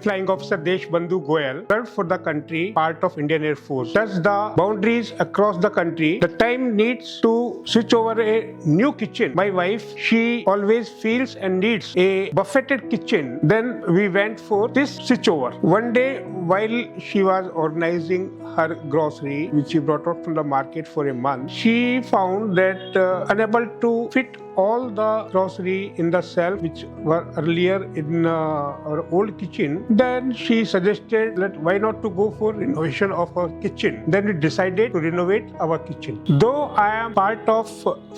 Flying Officer Deshbandhu Goyal served for the country, part of Indian Air Force. Touched the boundaries across the country. The time needs to switch over a new kitchen. My wife, she always feels and needs a buffeted kitchen. Then we went for this switchover. One day, while she was organizing her grocery, which she brought out from the market for a month, she found that unable to fit all the grocery in the shelf which were earlier in our old kitchen. Then she suggested that why not to go for renovation of our kitchen. Then we decided to renovate our kitchen. Though I am part of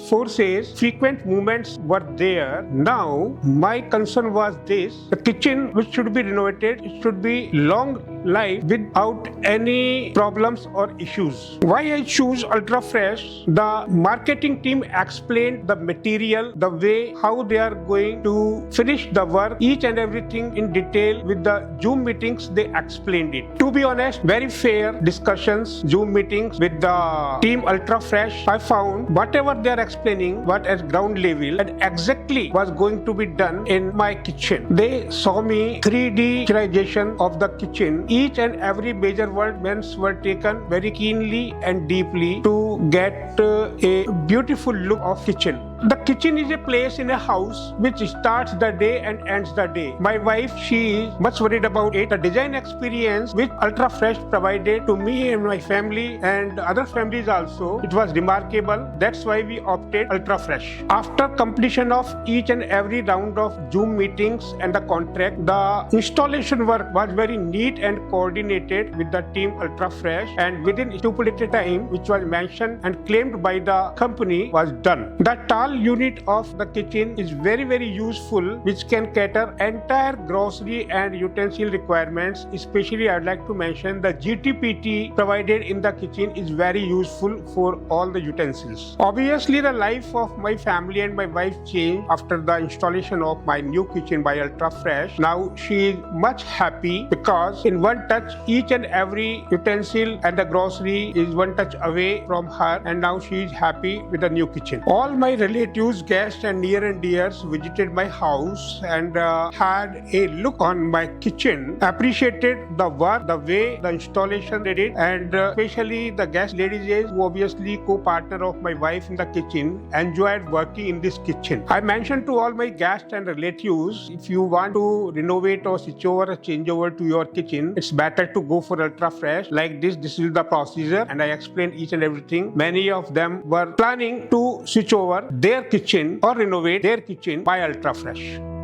forces, frequent movements were there. Now my concern was this: the kitchen which should be renovated, it should be long life without any problems or issues. Why I choose Ultrafresh? The marketing team explained the material, the way how they are going to finish the work, each and everything in detail. With the Zoom meetings, they explained it. To be honest, very fair discussions, Zoom meetings with the team Ultrafresh. I found whatever they are explaining, what at ground level, and exactly was going to be done in my kitchen. They saw me 3D visualization of the kitchen. Each and every major words were taken very keenly and deeply to get a beautiful look of kitchen. The kitchen is a place in a house which starts the day and ends the day. My wife, she is much worried about it. The design experience which Ultrafresh provided to me and my family and other families also, it was remarkable. That's why we opted Ultrafresh. After completion of each and every round of Zoom meetings and the contract, the installation work was very neat and coordinated with the team Ultrafresh, and within stipulated time which was mentioned and claimed by the company was done. The tall unit of the kitchen is very useful, which can cater entire grocery and utensil requirements. Especially I'd like to mention the GTPT provided in the kitchen is very useful for all the utensils. Obviously the life of my family and my wife changed after the installation of my new kitchen by Ultrafresh. Now she is much happy because in one touch each and every utensil and the grocery is one touch away from her, and now she is happy with the new kitchen. All my relatives, guests and near and dears visited my house and had a look on my kitchen, appreciated the work, the way the installation did it, and especially the guest ladies who obviously co-partner of my wife in the kitchen enjoyed working in this kitchen. I mentioned to all my guests and relatives, if you want to renovate or switch over or change over to your kitchen, it's better to go for Ultrafresh. Like this is the procedure, and I explained each and everything. Many of them were planning to switch over their kitchen or renovate their kitchen by Ultrafresh.